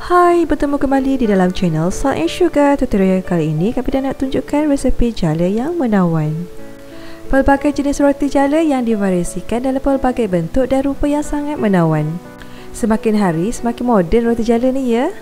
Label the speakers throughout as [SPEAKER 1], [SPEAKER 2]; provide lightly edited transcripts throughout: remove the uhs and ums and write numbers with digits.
[SPEAKER 1] Hai, bertemu kembali di dalam channel Salt and Sugar. Tutorial kali ini kami dah nak tunjukkan resepi jala yang menawan. Pelbagai jenis roti jala yang divariasikan dalam pelbagai bentuk dan rupa yang sangat menawan. Semakin hari semakin moden roti jala ni ya.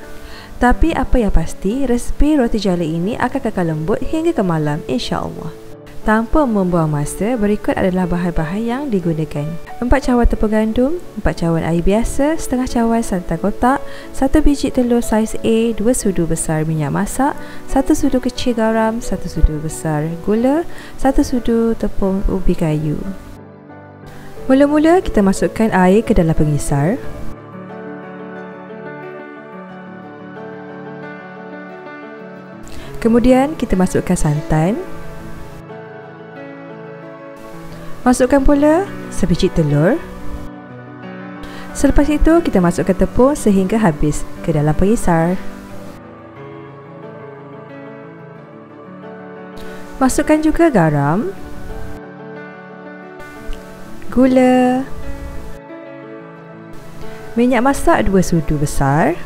[SPEAKER 1] Tapi apa yang pasti, resepi roti jala ini akan kekal lembut hingga ke malam insya-Allah. Tanpa membuang masa, berikut adalah bahan-bahan yang digunakan. 4 cawan tepung gandum, 4 cawan air biasa, setengah cawan santan kotak, 1 biji telur saiz A, 2 sudu besar minyak masak, 1 sudu kecil garam, 1 sudu besar gula, 1 sudu tepung ubi kayu. Mula-mula kita masukkan air ke dalam pengisar. Kemudian kita masukkan santan. Masukkan pula sebiji telur. Selepas itu kita masukkan tepung sehingga habis ke dalam pengisar. Masukkan juga garam, gula, minyak masak 2 sudu besar,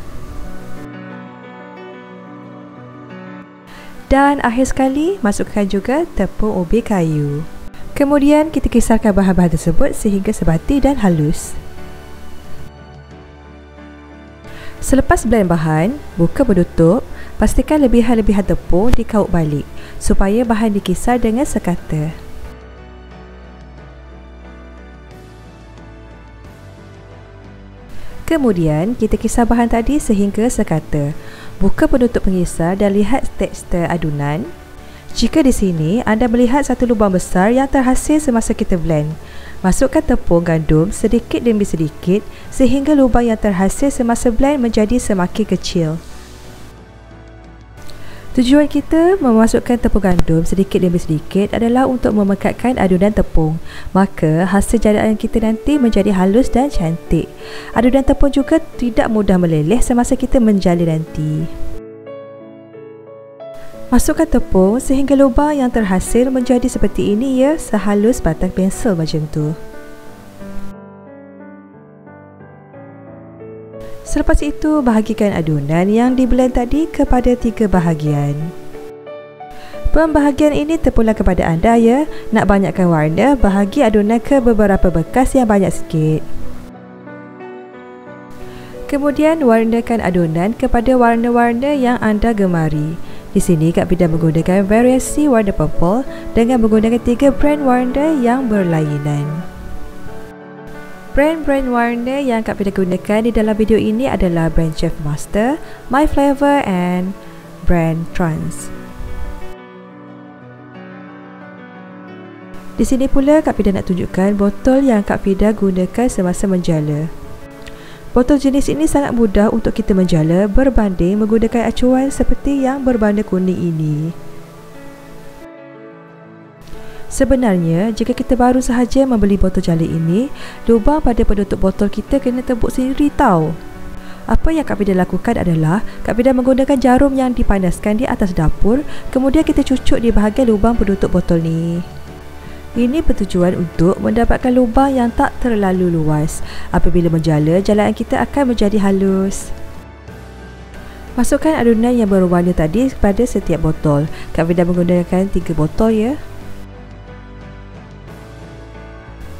[SPEAKER 1] dan akhir sekali masukkan juga tepung ubi kayu. Kemudian kita kisarkan bahan-bahan tersebut sehingga sebati dan halus. Selepas blend bahan, buka penutup, pastikan lebihan-lebihan tepung dikaut balik supaya bahan dikisar dengan sekata. Kemudian kita kisar bahan tadi sehingga sekata. Buka penutup pengisar dan lihat tekstur adunan. Jika di sini anda melihat satu lubang besar yang terhasil semasa kita blend, masukkan tepung gandum sedikit demi sedikit sehingga lubang yang terhasil semasa blend menjadi semakin kecil. Tujuan kita memasukkan tepung gandum sedikit demi sedikit adalah untuk memekatkan adunan tepung, maka hasil jalaan kita nanti menjadi halus dan cantik. Adunan tepung juga tidak mudah meleleh semasa kita menjala nanti. Masukkan tepung sehingga lubang yang terhasil menjadi seperti ini ya, sehalus batang pensel macam tu. Selepas itu, bahagikan adunan yang diblend tadi kepada 3 bahagian. Pembahagian ini terpulang kepada anda ya. Nak banyakkan warna, bahagi adunan ke beberapa bekas yang banyak sikit. Kemudian warnakan adunan kepada warna-warna yang anda gemari. Di sini Kak Fida menggunakan variasi warna purple dengan menggunakan 3 brand warna yang berlainan. Brand-brand warna yang Kak Fida gunakan di dalam video ini adalah brand Chef Master, My Flavor and brand Trans. Di sini pula Kak Fida nak tunjukkan botol yang Kak Fida gunakan semasa menjala. Botol jenis ini sangat mudah untuk kita menjala berbanding menggunakan acuan seperti yang berwarna kuning ini. Sebenarnya, jika kita baru sahaja membeli botol jala ini, lubang pada penutup botol kita kena tebuk sendiri tau. Apa yang Kak Fida lakukan adalah, Kak Fida menggunakan jarum yang dipanaskan di atas dapur, kemudian kita cucuk di bahagian lubang penutup botol ni. Ini bertujuan untuk mendapatkan lubang yang tak terlalu luas. Apabila menjala, jalaan kita akan menjadi halus. Masukkan adunan yang berwarna tadi pada setiap botol. Kak Fida menggunakan 3 botol ya.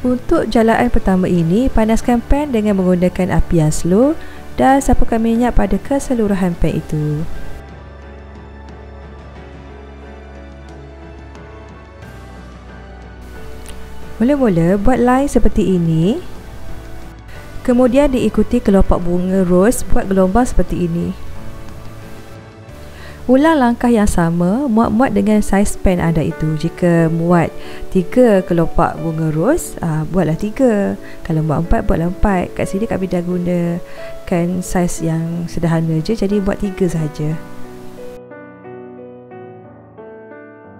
[SPEAKER 1] Untuk jalaan pertama ini, panaskan pan dengan menggunakan api yang slow dan sapukan minyak pada keseluruhan pan itu. Mula-mula buat line seperti ini. Kemudian diikuti kelopak bunga rose buat gelombang seperti ini. Ulang langkah yang sama, muat-muat dengan saiz pan anda itu. Jika muat 3 kelopak bunga rose, buatlah 3. Kalau muat 4, buatlah 4. Kat sini Kak Fida gunakan saiz yang sederhana je, jadi buat 3 sahaja.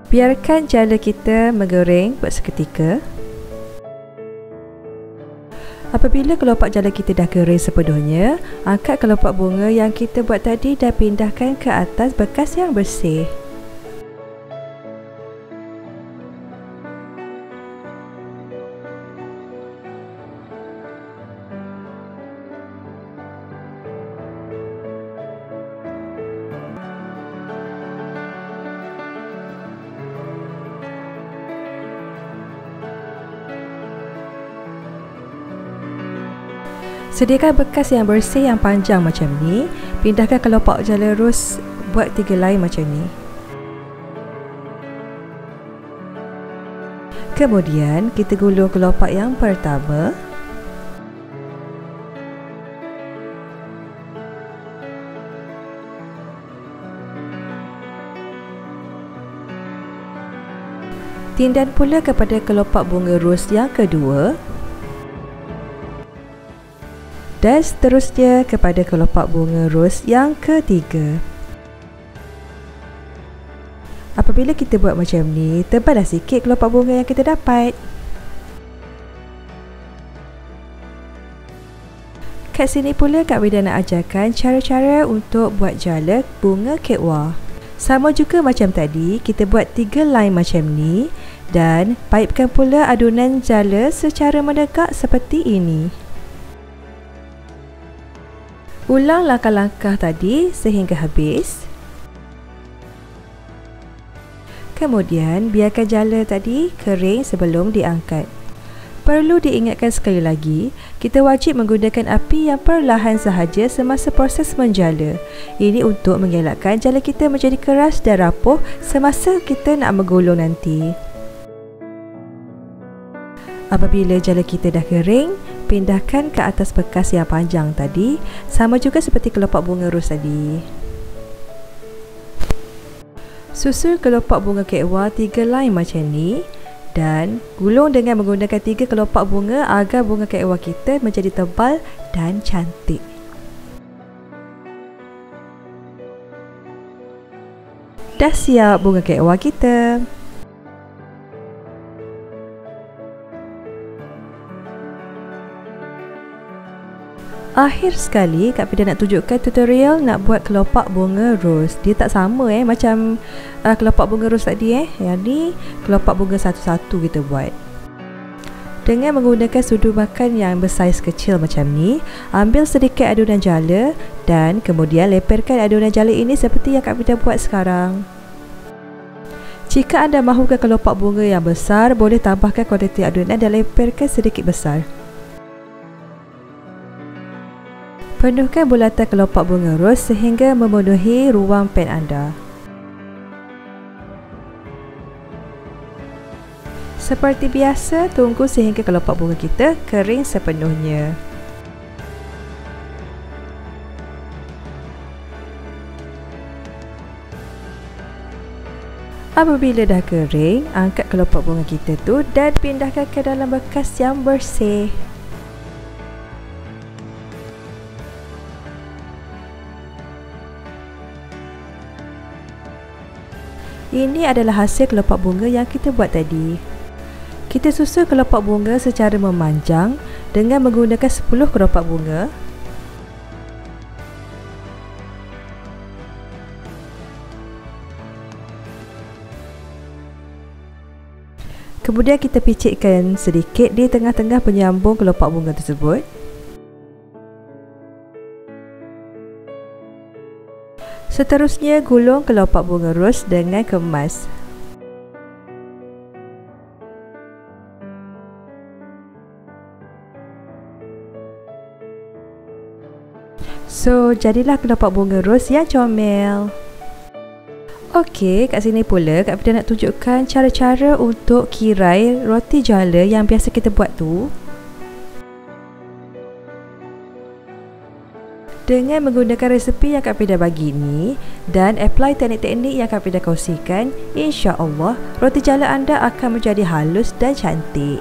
[SPEAKER 1] Biarkan jala kita menggoreng buat seketika. Apabila kelopak jala kita dah kering sepenuhnya, angkat kelopak bunga yang kita buat tadi dan pindahkan ke atas bekas yang bersih. Sediakan bekas yang bersih yang panjang macam ni. Pindahkan kelopak jala rose, buat 3 line macam ni. Kemudian kita gulung kelopak yang pertama. Tindan pula kepada kelopak bunga ros yang kedua. Dan seterusnya kepada kelopak bunga ros yang ketiga. Apabila kita buat macam ni, teballah sikit kelopak bunga yang kita dapat. Kat sini pula Kak Wida nak ajarkan cara-cara untuk buat jala bunga kekwa. Sama juga macam tadi, kita buat 3 line macam ni dan paipkan pula adunan jala secara menegak seperti ini. Ulang langkah-langkah tadi sehingga habis. Kemudian biarkan jala tadi kering sebelum diangkat. Perlu diingatkan sekali lagi, kita wajib menggunakan api yang perlahan sahaja semasa proses menjala. Ini untuk mengelakkan jala kita menjadi keras dan rapuh semasa kita nak menggulung nanti. Apabila jala kita dah kering, pindahkan ke atas bekas yang panjang tadi, sama juga seperti kelopak bunga ros tadi. Susul kelopak bunga kekwa 3 line macam ni dan gulung dengan menggunakan 3 kelopak bunga agar bunga kekwa kita menjadi tebal dan cantik. Dah siap bunga kekwa kita. Akhir sekali, Kak Fida nak tunjukkan tutorial nak buat kelopak bunga ros. Dia tak sama macam kelopak bunga ros tadi Yang ni kelopak bunga satu-satu kita buat. Dengan menggunakan sudu makan yang bersaiz kecil macam ni, ambil sedikit adunan jala dan kemudian leperkan adunan jala ini seperti yang Kak Fida buat sekarang. Jika anda mahukan kelopak bunga yang besar, boleh tambahkan kuantiti adunan dan leperkan sedikit besar. Penuhkan bulatan kelopak bunga ros sehingga memenuhi ruang pen anda. Seperti biasa, tunggu sehingga kelopak bunga kita kering sepenuhnya. Apabila dah kering, angkat kelopak bunga kita tu dan pindahkan ke dalam bekas yang bersih. Ini adalah hasil kelopak bunga yang kita buat tadi. Kita susun kelopak bunga secara memanjang dengan menggunakan 10 kelopak bunga. Kemudian kita picitkan sedikit di tengah-tengah penyambung kelopak bunga tersebut. Seterusnya, gulung kelopak bunga ros dengan kemas. So, jadilah kelopak bunga ros yang comel. Okey, kat sini pula Kak Fida nak tunjukkan cara-cara untuk kirai roti jala yang biasa kita buat tu. Dengan menggunakan resepi yang Kak Fida bagi ni dan apply teknik-teknik yang Kak Fida kongsikan, insya-Allah roti jala anda akan menjadi halus dan cantik.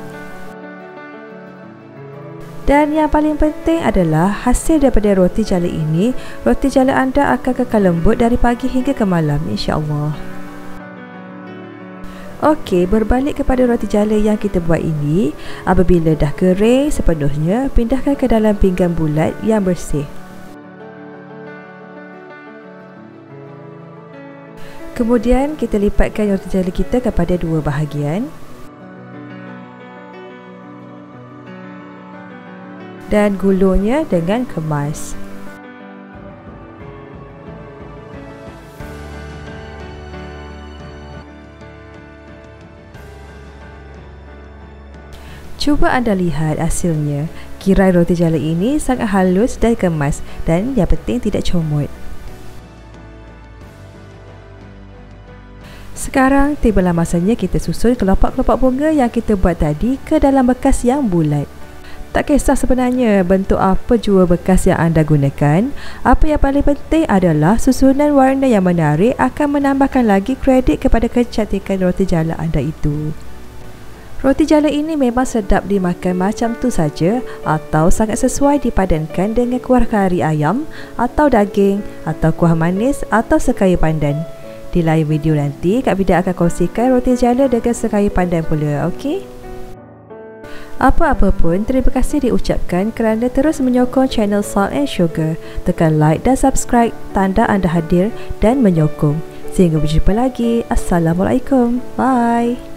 [SPEAKER 1] Dan yang paling penting adalah hasil daripada roti jala ini, roti jala anda akan kekal lembut dari pagi hingga ke malam, insya-Allah. Okey, berbalik kepada roti jala yang kita buat ini, apabila dah kering sepenuhnya, pindahkan ke dalam pinggan bulat yang bersih. Kemudian kita lipatkan roti jala kita kepada 2 bahagian dan gulungnya dengan kemas. Cuba anda lihat hasilnya. Kirai roti jala ini sangat halus dan kemas dan yang penting tidak comot. Sekarang tibalah masanya kita susun kelopak-kelopak bunga yang kita buat tadi ke dalam bekas yang bulat. Tak kisah sebenarnya bentuk apa jua bekas yang anda gunakan. Apa yang paling penting adalah susunan warna yang menarik akan menambahkan lagi kredit kepada kecantikan roti jala anda itu. Roti jala ini memang sedap dimakan macam tu saja atau sangat sesuai dipadankan dengan kuah kari ayam atau daging atau kuah manis atau sekaya pandan. Di lain video nanti, Kak Vida akan kongsikan roti jala dengan sekaya pandan pula, okey? Apa-apa pun, terima kasih diucapkan kerana terus menyokong channel Salt and Sugar. Tekan like dan subscribe, tanda anda hadir dan menyokong. Sehingga berjumpa lagi. Assalamualaikum. Bye.